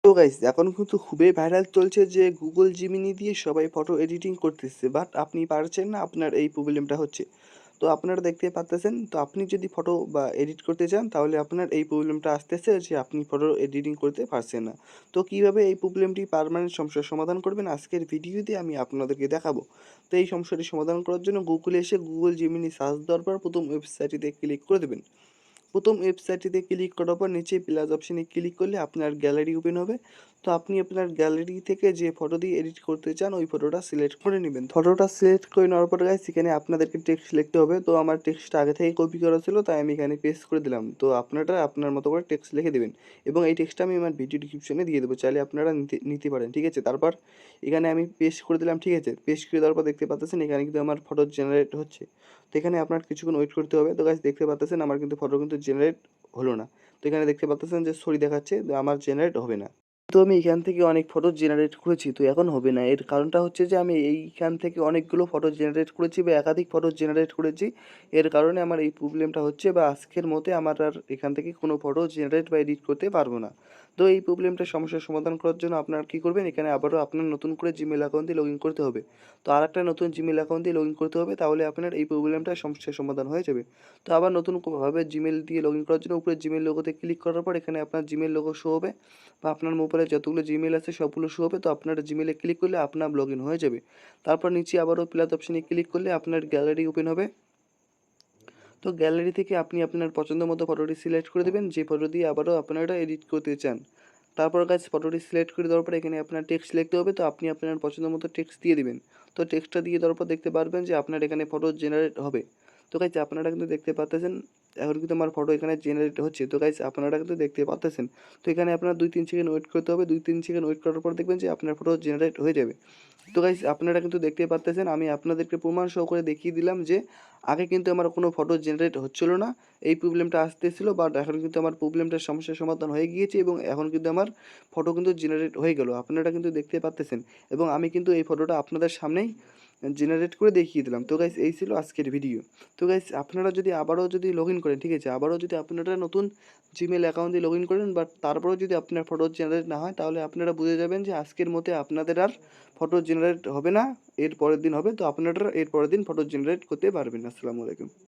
তো গাইস এখন কিন্তু খুবই ভাইরাল চলছে যে গুগল জিমিনি দিয়ে সবাই ফটো এডিটিং করতেছে, বাট আপনি পারছেন না, আপনার এই প্রবলেমটা হচ্ছে। তো আপনারা দেখতে পাচ্তেছেন, তো আপনি যদি ফটো বা এডিট করতে চান তাহলে আপনার এই প্রবলেমটা আসতেছে যে আপনি ফটো এডিটিং করতে পারছেন না। তো কিভাবে এই প্রবলেমটি পার্মানেন্ট সমস্যার সমাধান করবেন আজকের ভিডিওতে আমি আপনাদেরকে দেখাবো। তো এই সমস্যাটি সমাধান করার জন্য গুগলে এসে গুগল জিমিনি সার্চ দেওয়ার পর প্রথম ওয়েবসাইটটিতে ক্লিক করে দেবেন। প্রথম ওয়েবসাইটটিতে ক্লিক করার পর নিচে প্লাস অপশনে ক্লিক করলে আপনার গ্যালারি ওপেন হবে। তো আপনি আপনার গ্যালারি থেকে যে ফটো দিয়ে এডিট করতে চান ওই ফটোটা সিলেক্ট করে নেবেন। ফটোটা সিলেক্ট করে নেওয়ার পর গাইস এখানে আপনাদেরকে টেক্সট লিখতে হবে। তো আমার টেক্সটটা আগে থেকে কপি করা ছিল, তাই আমি এখানে পেস্ট করে দিলাম। তো আপনারা আপনার মতো করে টেক্সট লিখে দেবেন এবং এই টেক্সটটা আমি আমার ভিডিও ডিসক্রিপশনে দিয়ে দেবো, চাইলে আপনারা নিতে পারেন, ঠিক আছে। তারপর এখানে আমি পেস্ট করে দিলাম, ঠিক আছে। পেস্ট করে দেওয়ার পর দেখতে পাচ্ছেন এখানে কিন্তু আমার ফটো জেনারেট হচ্ছে। তো এখানে আপনার কিছুক্ষণ ওয়েট করতে হবে। তো গাইস দেখতে পাচ্ছেন আমার কিন্তু ফটো কিন্তু জেনারেট হলো না। তো এখানে দেখতে পাচ্ছেন যে সরি দেখাচ্ছে, তো আমার জেনারেট হবে না। তো আমি এখান থেকে অনেক ফটো জেনারেট করেছি, তো এখন হবে না। এর কারণটা হচ্ছে যে আমি এইখান থেকে অনেকগুলো ফটো জেনারেট করেছি বা একাধিক ফটো জেনারেট করেছি। এর কারণে আমার এই প্রবলেমটা হচ্ছে, বা আজকের মতে আমার আর এখান থেকে কোনো ফটো জেনারেট বা এডিট করতে পারবো না। তো এই প্রবলেমটার সমস্যার সমাধান করার জন্য আপনার কী করবেন, এখানে আবারও আপনার নতুন করে জিমেল অ্যাকাউন্ট দিয়ে লগ ইন করতে হবে। তো আর একটা নতুন জিমেল অ্যাকাউন্ট দিয়ে লগ ইন করতে হবে, তাহলে আপনার এই প্রবলেমটার সমস্যার সমাধান হয়ে যাবে। তো আবার নতুনভাবে জিমেল দিয়ে লগ ইন করার জন্য উপরে জিমেল লোগোতে ক্লিক করার পর এখানে আপনার জিমেল লোগো শো হবে, বা আপনার মোবাইলে যতগুলো জিমেল আছে সবগুলো শো হবে। তো আপনার জিমেলে ক্লিক করলে আপনার লগ ইন হয়ে যাবে। তারপর নিচে আবারও প্লাস অপশনে ক্লিক করলে আপনার গ্যালারি ওপেন হবে। তো গ্যালারি থেকে আপনি আপনার পছন্দ মতো ফটোটি সিলেক্ট করে দেবেন, যে ফটো দিয়ে আবারও আপনারা এডিট করতে চান। তারপর গাইস ফটোটি সিলেক্ট করে দেওয়ার পর এখানে আপনার টেক্সট লিখতে হবে। তো আপনি আপনার পছন্দ মতো টেক্সট দিয়ে দিবেন। তো টেক্সটটা দিয়ে দেওয়ার পর দেখতে পারবেন যে আপনার এখানে ফটো জেনারেট হবে। তো গাইস আপনারা কিন্তু দেখতে পাচ্ছেন এখন কিন্তু আমার ফটো এখানে জেনারেট হচ্ছে। তো গাইস আপনারা কিন্তু দেখতে পাচ্ছেন। তো এখানে আপনার 2-3 সেকেন্ড ওয়েট করতে হবে। 2-3 সেকেন্ড ওয়েট করার পর দেখবেন যে আপনার ফটো জেনারেট হয়ে যাবে। তো গাইস আপনারা কিন্তু দেখতে পাচ্ছেন, আমি আপনাদেরকে প্রমাণ সহকারে দেখিয়ে দিলাম যে আগে কিন্তু আমার কোনো ফটো জেনারেট হচ্ছিল না, এই প্রবলেমটা আসতেছিল, বাট এখন কিন্তু আমার প্রবলেমটার সমস্যার সমাধান হয়ে গিয়েছে এবং এখন কিন্তু আমার ফটো কিন্তু জেনারেট হয়ে গেল, আপনারা কিন্তু দেখতে পাচ্ছেন। এবং আমি কিন্তু এই ফটোটা আপনাদের সামনেই জেনারেট করে দেখিয়ে দিলাম। তো গাইস এই ছিল আজকের ভিডিও। তো গাইস আপনারা যদি আবারও যদি লগ ইন করেন, ঠিক আছে, আবারও যদি আপনারা নতুন জিমেল অ্যাকাউন্ট দিয়ে লগ ইন করেন, বাট তারপরেও যদি আপনার ফটো জেনারেট না হয়, তাহলে আপনারা বুঝে যাবেন যে আজকের মতে আপনাদের আর ফটো জেনারেট হবে না, এর পরের দিন হবে। তো আপনারা এর পরের দিন ফটো জেনারেট করতে পারবেন। আসসালামু আলাইকুম।